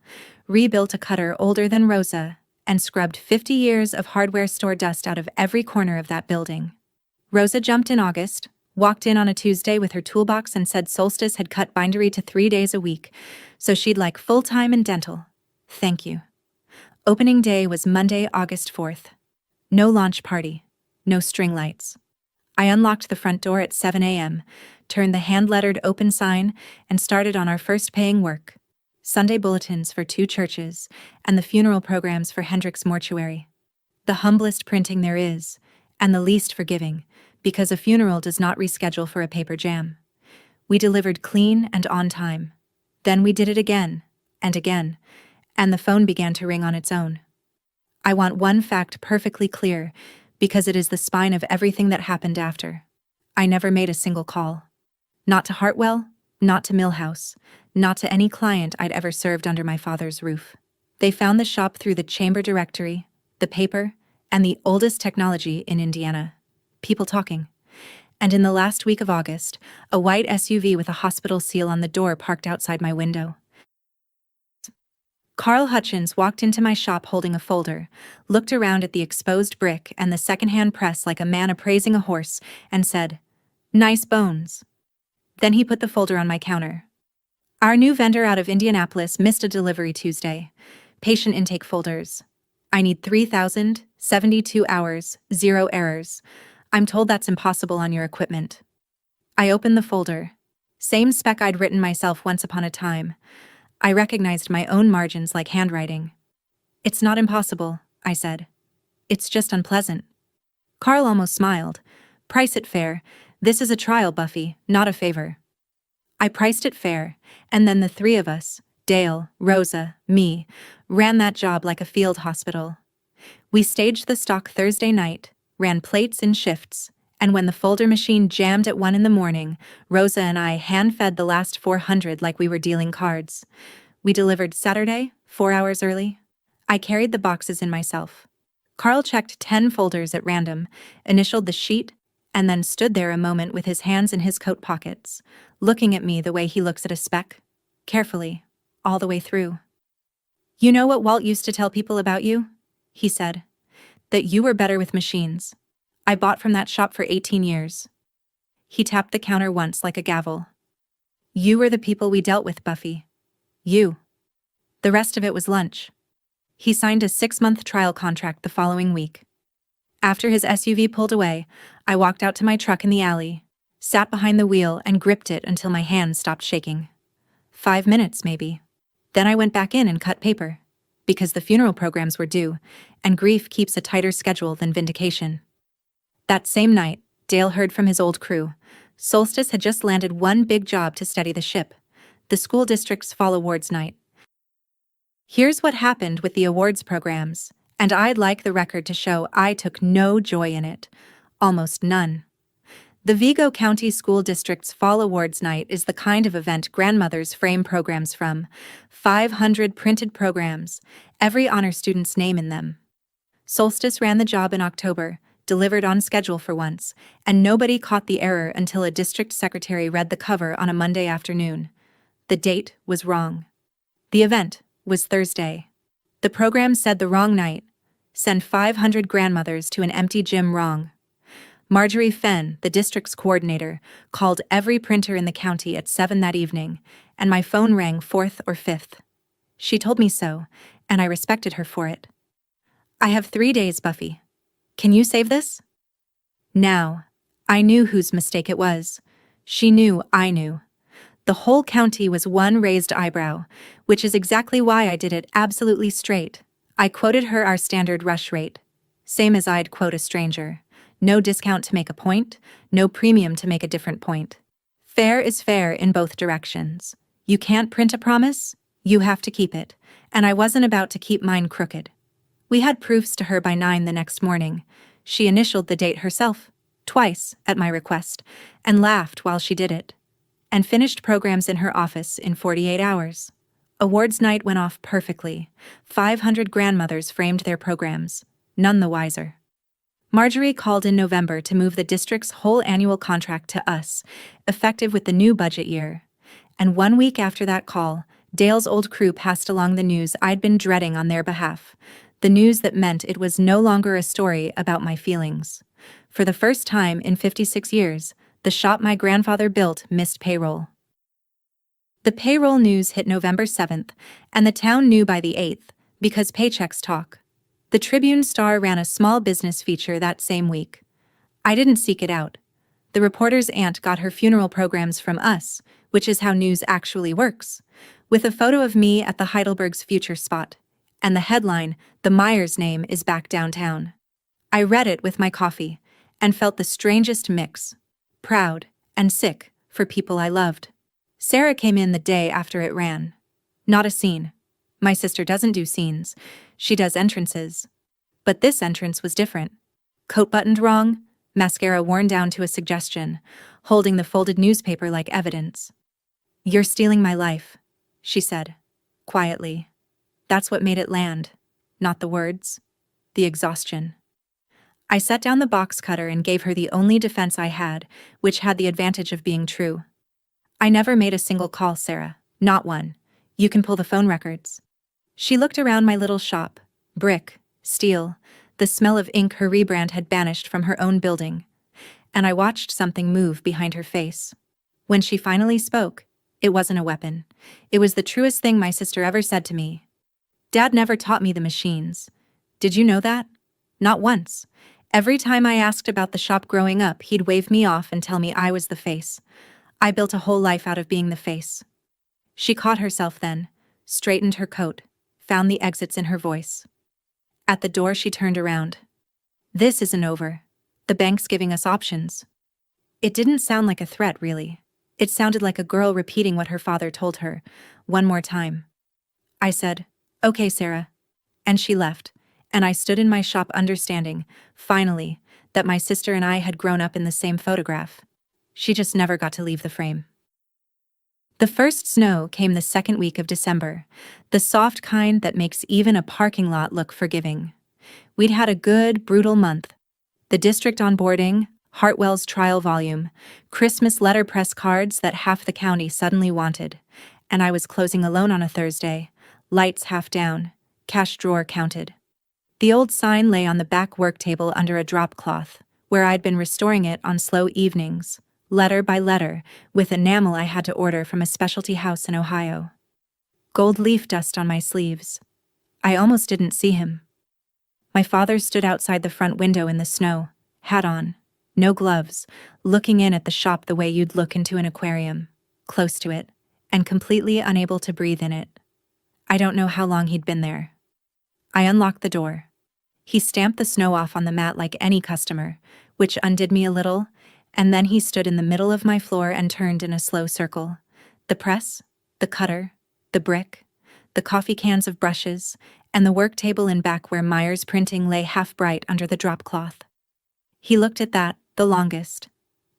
rebuilt a cutter older than Rosa, and scrubbed 50 years of hardware store dust out of every corner of that building. Rosa jumped in August, walked in on a Tuesday with her toolbox and said Solstice had cut bindery to 3 days a week, so she'd like full-time and dental. Thank you. Opening day was Monday, August 4th. No launch party. No string lights. I unlocked the front door at 7 a.m., turned the hand-lettered open sign, and started on our first paying work. Sunday bulletins for 2 churches, and the funeral programs for Hendrick's mortuary. The humblest printing there is, and the least forgiving, because a funeral does not reschedule for a paper jam. We delivered clean and on time. Then we did it again, and the phone began to ring on its own. I want one fact perfectly clear, because it is the spine of everything that happened after. I never made a single call. Not to Hartwell, not to Millhouse, not to any client I'd ever served under my father's roof. They found the shop through the chamber directory, the paper, and the oldest technology in Indiana. People talking. And in the last week of August, a white SUV with a hospital seal on the door parked outside my window. Carl Hutchins walked into my shop holding a folder, looked around at the exposed brick and the secondhand press like a man appraising a horse, and said, "Nice bones." Then he put the folder on my counter. "Our new vendor out of Indianapolis missed a delivery Tuesday. Patient intake folders. I need 3,072 hours, 0 errors. I'm told that's impossible on your equipment." I opened the folder. Same spec I'd written myself once upon a time. I recognized my own margins like handwriting. "It's not impossible," I said. "It's just unpleasant." Carl almost smiled. "Price it fair. This is a trial, Buffy, not a favor." I priced it fair, and then the 3 of us, Dale, Rosa, me, ran that job like a field hospital. We staged the stock Thursday night, ran plates in shifts, and when the folder machine jammed at 1 in the morning, Rosa and I hand-fed the last 400 like we were dealing cards. We delivered Saturday, 4 hours early. I carried the boxes in myself. Carl checked 10 folders at random, initialed the sheet, and then stood there a moment with his hands in his coat pockets, looking at me the way he looks at a speck, carefully, all the way through. "You know what Walt used to tell people about you?" he said. "That you were better with machines. I bought from that shop for 18 years. He tapped the counter once like a gavel. "You were the people we dealt with, Buffy. You." The rest of it was lunch. He signed a 6-month trial contract the following week. After his SUV pulled away, I walked out to my truck in the alley, sat behind the wheel and gripped it until my hands stopped shaking. 5 minutes, maybe. Then I went back in and cut paper, because the funeral programs were due, and grief keeps a tighter schedule than vindication. That same night, Dale heard from his old crew. Solstice had just landed one big job to steady the ship, the school district's fall awards night. Here's what happened with the awards programs, and I'd like the record to show I took no joy in it. Almost none. The Vigo County School District's Fall Awards Night is the kind of event grandmothers frame programs from. 500 printed programs, every honor student's name in them. Solstice ran the job in October, delivered on schedule for once, and nobody caught the error until a district secretary read the cover on a Monday afternoon. The date was wrong. The event was Thursday. The program said the wrong night. Send 500 grandmothers to an empty gym wrong. Marjorie Fenn, the district's coordinator, called every printer in the county at 7 that evening, and my phone rang 4th or 5th. She told me so, and I respected her for it. "I have 3 days, Buffy. Can you save this?" Now, I knew whose mistake it was. She knew I knew. The whole county was one raised eyebrow, which is exactly why I did it absolutely straight. I quoted her our standard rush rate. Same as I'd quote a stranger. No discount to make a point, no premium to make a different point. Fair is fair in both directions. You can't print a promise, you have to keep it, and I wasn't about to keep mine crooked. We had proofs to her by 9 the next morning. She initialed the date herself, twice, at my request, and laughed while she did it. And finished programs in her office in 48 hours. Awards night went off perfectly. 500 grandmothers framed their programs, none the wiser. Marjorie called in November to move the district's whole annual contract to us, effective with the new budget year. And 1 week after that call, Dale's old crew passed along the news I'd been dreading on their behalf. The news that meant it was no longer a story about my feelings. For the first time in 56 years, the shop my grandfather built missed payroll. The payroll news hit November 7th, and the town knew by the 8th Because paychecks talk. The Tribune-Star ran a small business feature that same week. I didn't seek it out. The reporter's aunt got her funeral programs from us, which is how news actually works, with a photo of me at the Heidelberg's future spot. And the headline, "The Myers name is back downtown." I read it with my coffee, and felt the strangest mix. Proud and sick for people I loved. Sarah came in the day after it ran. Not a scene. My sister doesn't do scenes. She does entrances. But this entrance was different. Coat buttoned wrong, mascara worn down to a suggestion, holding the folded newspaper like evidence. "You're stealing my life," she said, quietly. That's what made it land. Not the words. The exhaustion. I set down the box cutter and gave her the only defense I had, which had the advantage of being true. "I never made a single call, Sarah. Not one. You can pull the phone records." She looked around my little shop. Brick, steel, the smell of ink her rebrand had banished from her own building. And I watched something move behind her face. When she finally spoke, it wasn't a weapon. It was the truest thing my sister ever said to me. "Dad never taught me the machines. Did you know that? Not once. Every time I asked about the shop growing up, he'd wave me off and tell me I was the face. I built a whole life out of being the face." She caught herself then, straightened her coat, found the exits in her voice. At the door she turned around. "This isn't over. The bank's giving us options." It didn't sound like a threat, really. It sounded like a girl repeating what her father told her, one more time. I said, "Okay, Sarah." And she left, and I stood in my shop understanding, finally, that my sister and I had grown up in the same photograph. She just never got to leave the frame. The first snow came the second week of December, the soft kind that makes even a parking lot look forgiving. We'd had a good, brutal month. The district onboarding, Hartwell's trial volume, Christmas letterpress cards that half the county suddenly wanted, and I was closing alone on a Thursday, lights half down, cash drawer counted. The old sign lay on the back work table under a drop cloth, where I'd been restoring it on slow evenings, letter by letter, with enamel I had to order from a specialty house in Ohio. Gold leaf dust on my sleeves. I almost didn't see him. My father stood outside the front window in the snow, hat on, no gloves, looking in at the shop the way you'd look into an aquarium, close to it, and completely unable to breathe in it. I don't know how long he'd been there. I unlocked the door. He stamped the snow off on the mat like any customer, which undid me a little, and then he stood in the middle of my floor and turned in a slow circle. The press, the cutter, the brick, the coffee cans of brushes, and the work table in back where Myers printing lay half bright under the drop cloth. He looked at that, the longest.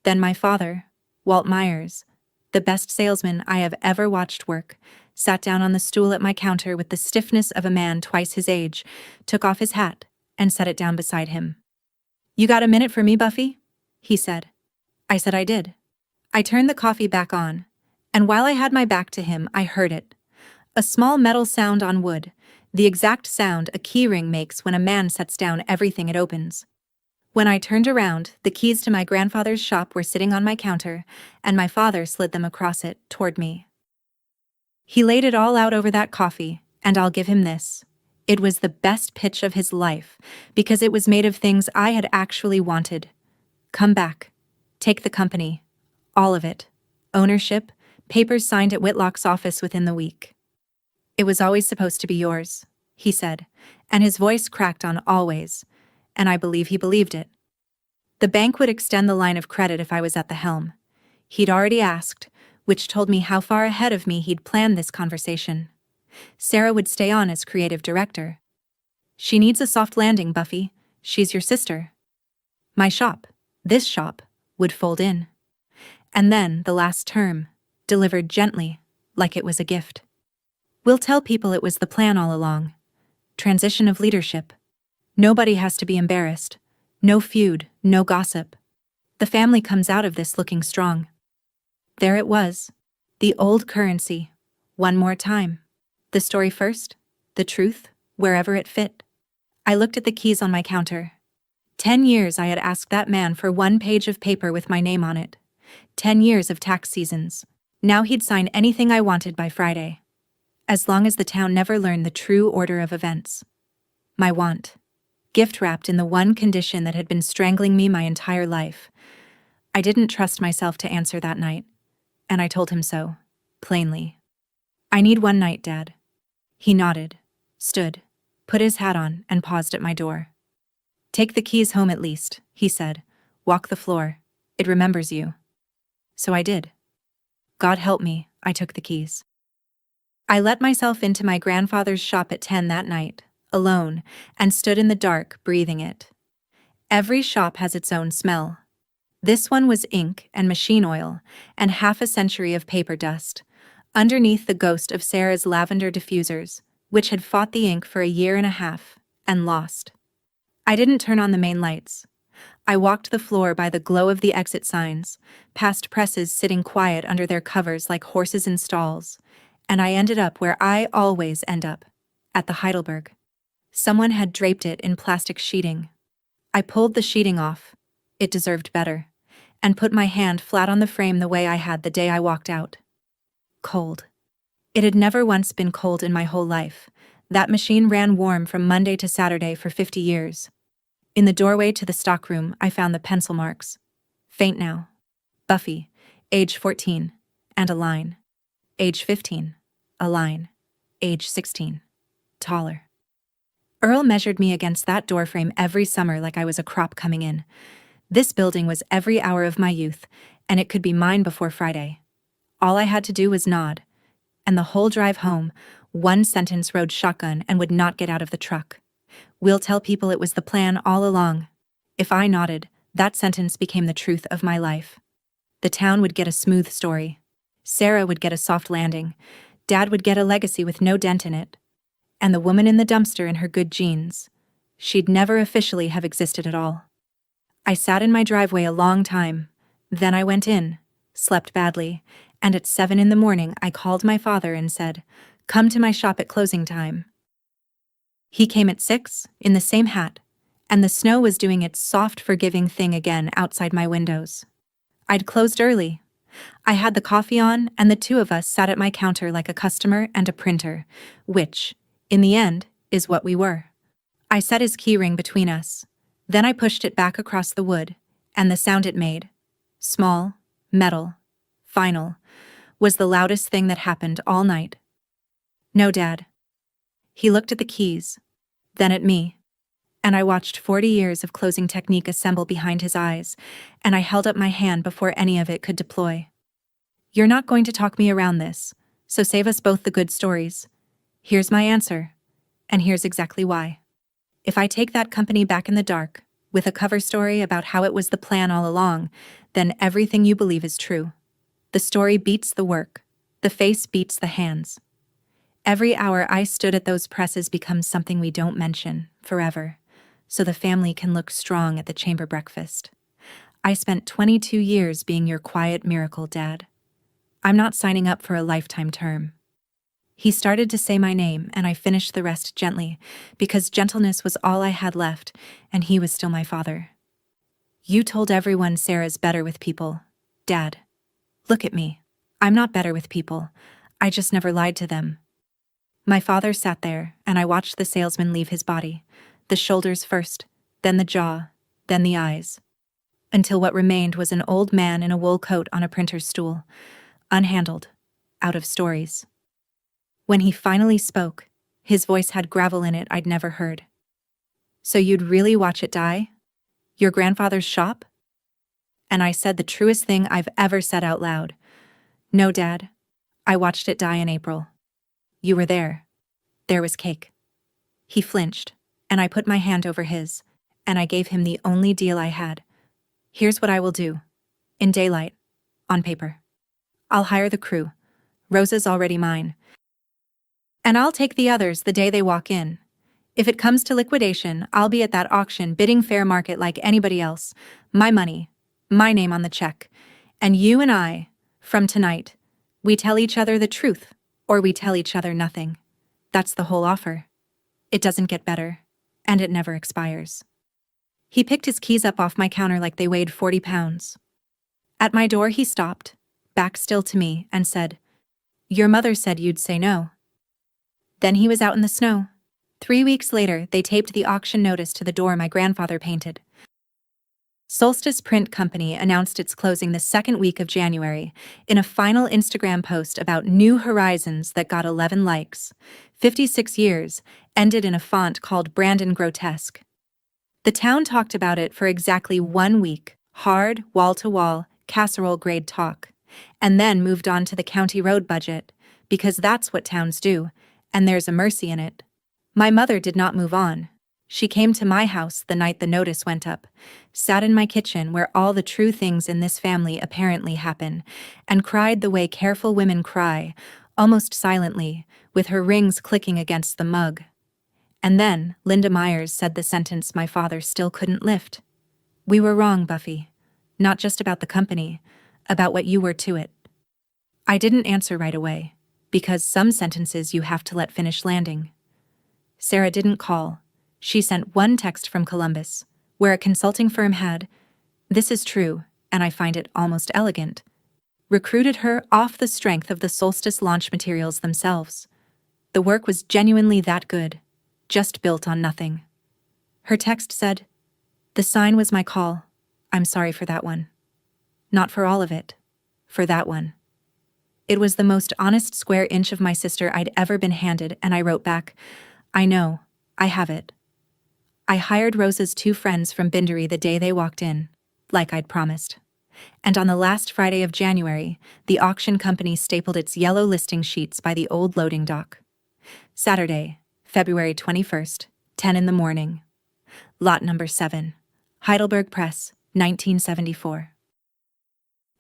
Then my father, Walt Myers, the best salesman I have ever watched work, sat down on the stool at my counter with the stiffness of a man twice his age, took off his hat, and set it down beside him. "You got a minute for me, Buffy?" he said. I said I did. I turned the coffee back on, and while I had my back to him, I heard it. A small metal sound on wood, the exact sound a keyring makes when a man sets down everything it opens. When I turned around, the keys to my grandfather's shop were sitting on my counter, and my father slid them across it, toward me. He laid it all out over that coffee, and I'll give him this. It was the best pitch of his life, because it was made of things I had actually wanted. Come back. Take the company. All of it. Ownership, papers signed at Whitlock's office within the week. "It was always supposed to be yours," he said, and his voice cracked on always, and I believe he believed it. The bank would extend the line of credit if I was at the helm. He'd already asked, which told me how far ahead of me he'd planned this conversation. Sarah would stay on as creative director. "She needs a soft landing, Buffy. She's your sister." My shop, this shop, would fold in. And then, the last term, delivered gently, like it was a gift. "We'll tell people it was the plan all along. Transition of leadership. Nobody has to be embarrassed. No feud, no gossip. The family comes out of this looking strong." There it was. The old currency. One more time. The story first, the truth, wherever it fit. I looked at the keys on my counter. 10 years I had asked that man for one page of paper with my name on it. 10 years of tax seasons. Now he'd sign anything I wanted by Friday. as long as the town never learned the true order of events. My want. Gift wrapped in the one condition that had been strangling me my entire life. I didn't trust myself to answer that night, and I told him so, plainly. I need one night, Dad. He nodded, stood, put his hat on, and paused at my door. Take the keys home at least, he said. Walk the floor. It remembers you. So I did. God help me, I took the keys. I let myself into my grandfather's shop at 10 that night, alone, and stood in the dark, breathing it. Every shop has its own smell. This one was ink and machine oil, and half a century of paper dust, underneath the ghost of Sarah's lavender diffusers, which had fought the ink for a year and a half, and lost. I didn't turn on the main lights. I walked the floor by the glow of the exit signs, past presses sitting quiet under their covers like horses in stalls, and I ended up where I always end up, at the Heidelberg. Someone had draped it in plastic sheeting. I pulled the sheeting off, it deserved better, and put my hand flat on the frame the way I had the day I walked out. Cold. It had never once been cold in my whole life. That machine ran warm from Monday to Saturday for 50 years. In the doorway to the stockroom, I found the pencil marks. Faint now. Buffy, age 14, and a line. Age 15, a line. Age 16, taller. Earl measured me against that doorframe every summer like I was a crop coming in. This building was every hour of my youth, and it could be mine before Friday. All I had to do was nod, and the whole drive home, one sentence rode shotgun and would not get out of the truck. We'll tell people it was the plan all along. If I nodded, that sentence became the truth of my life. The town would get a smooth story. Sarah would get a soft landing. Dad would get a legacy with no dent in it. And the woman in the dumpster in her good jeans. She'd never officially have existed at all. I sat in my driveway a long time. Then I went in, slept badly, and at 7 in the morning I called my father and said, "Come to my shop at closing time." He came at 6, in the same hat, and the snow was doing its soft, forgiving thing again outside my windows. I'd closed early. I had the coffee on, and the two of us sat at my counter like a customer and a printer, which, in the end, is what we were. I set his keyring between us. Then I pushed it back across the wood, and the sound it made, small, metal, final, was the loudest thing that happened all night. No, Dad. He looked at the keys, then at me, and I watched 40 years of closing technique assemble behind his eyes, and I held up my hand before any of it could deploy. You're not going to talk me around this, so save us both the good stories. Here's my answer, and here's exactly why. If I take that company back in the dark, with a cover story about how it was the plan all along, then everything you believe is true. The story beats the work. The face beats the hands. Every hour I stood at those presses becomes something we don't mention, forever, so the family can look strong at the chamber breakfast. I spent 22 years being your quiet miracle, Dad. I'm not signing up for a lifetime term. He started to say my name, and I finished the rest gently, because gentleness was all I had left, and he was still my father. You told everyone Sarah's better with people, Dad. Look at me. I'm not better with people. I just never lied to them. My father sat there, and I watched the salesman leave his body, the shoulders first, then the jaw, then the eyes, until what remained was an old man in a wool coat on a printer's stool, unhandled, out of stories. When he finally spoke, his voice had gravel in it I'd never heard. So you'd really watch it die? Your grandfather's shop? And I said the truest thing I've ever said out loud. No, Dad. I watched it die in April. You were there. There was cake. He flinched, and I put my hand over his, and I gave him the only deal I had. Here's what I will do. In daylight. On paper. I'll hire the crew. Rosa's already mine. And I'll take the others the day they walk in. If it comes to liquidation, I'll be at that auction bidding fair market like anybody else. My money. My name on the check. And you and I, from tonight, we tell each other the truth. Or we tell each other nothing. That's the whole offer. It doesn't get better, and it never expires. He picked his keys up off my counter like they weighed 40 pounds. At my door he stopped, back still to me, and said, "Your mother said you'd say no." Then he was out in the snow. 3 weeks later, they taped the auction notice to the door my grandfather painted. Solstice Print Company announced its closing the second week of January in a final Instagram post about New Horizons that got 11 likes. 56 years, ended in a font called Brandon Grotesque. The town talked about it for exactly 1 week, hard, wall-to-wall, casserole-grade talk, and then moved on to the county road budget, because that's what towns do, and there's a mercy in it. My mother did not move on. She came to my house the night the notice went up, sat in my kitchen where all the true things in this family apparently happen, and cried the way careful women cry, almost silently, with her rings clicking against the mug. And then Linda Myers said the sentence my father still couldn't lift. "We were wrong, Buffy. Not just about the company, about what you were to it." I didn't answer right away, because some sentences you have to let finish landing. Sarah didn't call. She sent one text from Columbus, where a consulting firm had, this is true, and I find it almost elegant, recruited her off the strength of the Solstice launch materials themselves. The work was genuinely that good, just built on nothing. Her text said, "The sign was my call. I'm sorry for that one. Not for all of it. For that one." It was the most honest square inch of my sister I'd ever been handed, and I wrote back, "I know, I have it." I hired Rosa's 2 friends from Bindery the day they walked in, like I'd promised. And on the last Friday of January, the auction company stapled its yellow listing sheets by the old loading dock. Saturday, February 21st, 10 in the morning. Lot number 7. Heidelberg Press, 1974.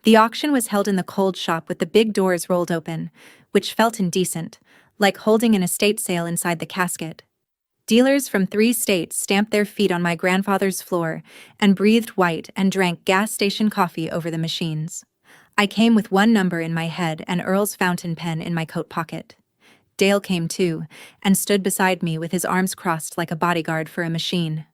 The auction was held in the cold shop with the big doors rolled open, which felt indecent, like holding an estate sale inside the casket. Dealers from 3 states stamped their feet on my grandfather's floor and breathed white and drank gas station coffee over the machines. I came with one number in my head and Earl's fountain pen in my coat pocket. Dale came too, and stood beside me with his arms crossed like a bodyguard for a machine.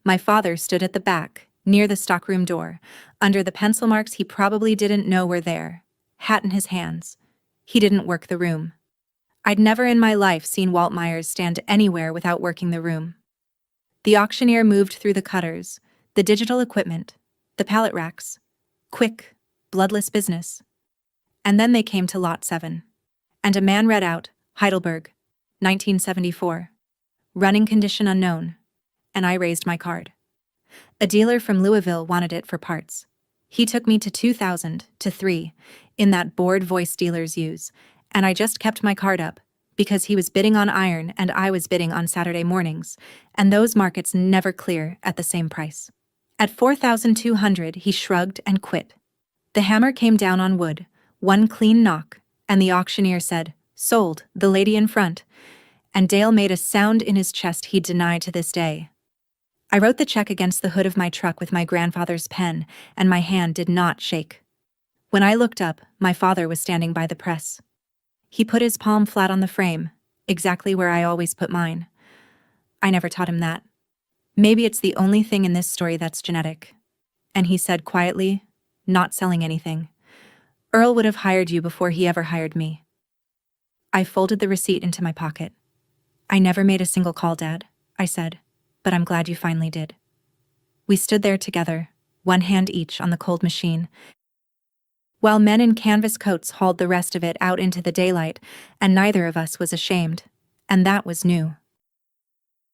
My father stood at the back, near the stockroom door, under the pencil marks he probably didn't know were there, hat in his hands. He didn't work the room. I'd never in my life seen Walt Myers stand anywhere without working the room. The auctioneer moved through the cutters, the digital equipment, the pallet racks. Quick, bloodless business. And then they came to Lot 7. And a man read out, Heidelberg, 1974. Running condition unknown. And I raised my card. A dealer from Louisville wanted it for parts. He took me to 2,000 to 3, in that bored voice dealers use, and I just kept my card up, because he was bidding on iron and I was bidding on Saturday mornings, and those markets never clear at the same price. At 4,200 he shrugged and quit. The hammer came down on wood, one clean knock, and the auctioneer said, "Sold, the lady in front," and Dale made a sound in his chest he'd deny to this day. I wrote the check against the hood of my truck with my grandfather's pen, and my hand did not shake. When I looked up, my father was standing by the press. He put his palm flat on the frame, exactly where I always put mine. I never taught him that. Maybe it's the only thing in this story that's genetic. And he said quietly, "Not selling anything. Earl would have hired you before he ever hired me." I folded the receipt into my pocket. "I never made a single call, Dad," I said, "but I'm glad you finally did." We stood there together, one hand each on the cold machine, while men in canvas coats hauled the rest of it out into the daylight, and neither of us was ashamed. And that was new.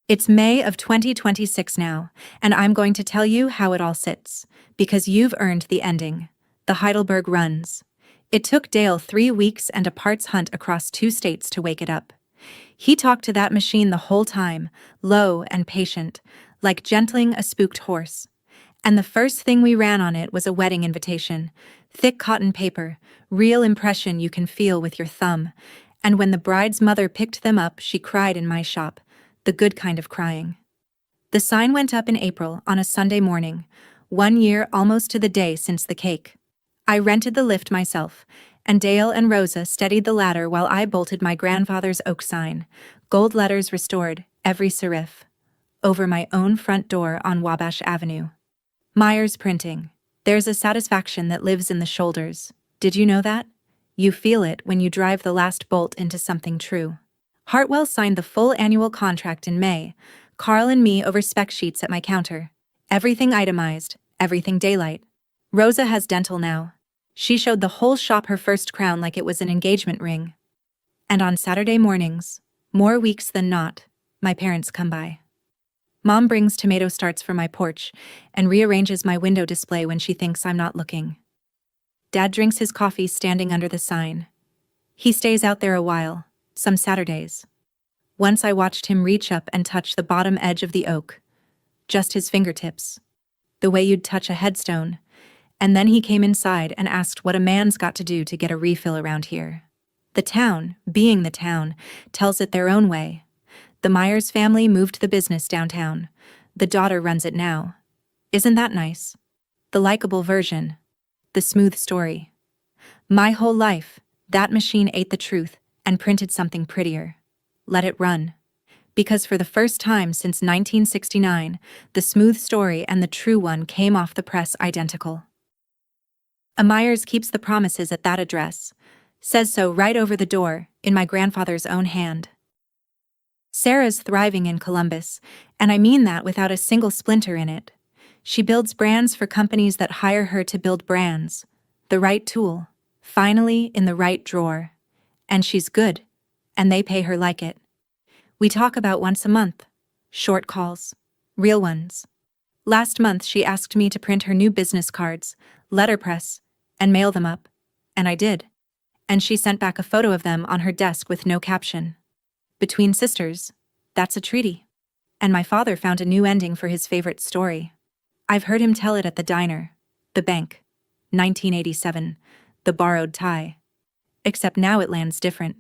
It's May of 2026 now, and I'm going to tell you how it all sits, because you've earned the ending. The Heidelberg runs. It took Dale 3 weeks and a parts hunt across 2 states to wake it up. He talked to that machine the whole time, low and patient, like gentling a spooked horse. And the first thing we ran on it was a wedding invitation, thick cotton paper, real impression you can feel with your thumb. And when the bride's mother picked them up, she cried in my shop, the good kind of crying. The sign went up in April on a Sunday morning, 1 year almost to the day since the cake. I rented the lift myself, and Dale and Rosa steadied the ladder while I bolted my grandfather's oak sign, gold letters restored, every serif, over my own front door on Wabash Avenue. Myers Printing. There's a satisfaction that lives in the shoulders. Did you know that? You feel it when you drive the last bolt into something true. Hartwell signed the full annual contract in May. Carl and me over spec sheets at my counter. Everything itemized, everything daylight. Rosa has dental now. She showed the whole shop her first crown like it was an engagement ring. And on Saturday mornings, more weeks than not, my parents come by. Mom brings tomato starts for my porch and rearranges my window display when she thinks I'm not looking. Dad drinks his coffee standing under the sign. He stays out there a while, some Saturdays. Once I watched him reach up and touch the bottom edge of the oak. Just his fingertips. The way you'd touch a headstone. And then he came inside and asked what a man's got to do to get a refill around here. The town, being the town, tells it their own way. The Myers family moved the business downtown. The daughter runs it now. Isn't that nice? The likable version. The smooth story. My whole life, that machine ate the truth and printed something prettier. Let it run. Because for the first time since 1969, the smooth story and the true one came off the press identical. A Myers keeps the promises at that address. Says so right over the door, in my grandfather's own hand. Sarah's thriving in Columbus, and I mean that without a single splinter in it. She builds brands for companies that hire her to build brands. The right tool, finally in the right drawer. And she's good, and they pay her like it. We talk about once a month. Short calls. Real ones. Last month she asked me to print her new business cards, letterpress, and mail them up. And I did. And she sent back a photo of them on her desk with no caption. Between sisters, that's a treaty. And my father found a new ending for his favorite story. I've heard him tell it at the diner, the bank, 1987, the borrowed tie. Except now it lands different.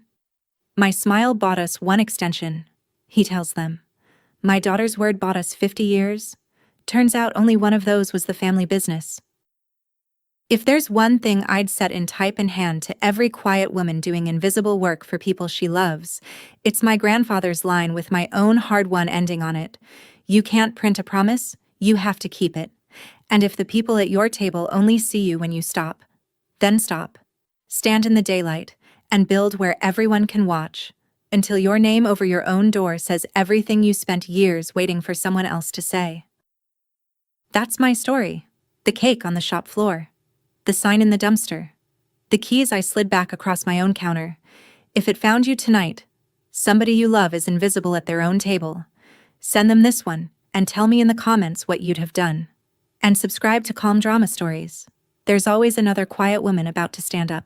My smile bought us one extension, he tells them. My daughter's word bought us 50 years. Turns out only one of those was the family business. If there's one thing I'd set in type in hand to every quiet woman doing invisible work for people she loves, it's my grandfather's line with my own hard-won ending on it. You can't print a promise, you have to keep it. And if the people at your table only see you when you stop, then stop. Stand in the daylight and build where everyone can watch, until your name over your own door says everything you spent years waiting for someone else to say. That's my story. The cake on the shop floor. The sign in the dumpster. The keys I slid back across my own counter. If it found you tonight, somebody you love is invisible at their own table. Send them this one, and tell me in the comments what you'd have done. And subscribe to Calm Drama Stories. There's always another quiet woman about to stand up.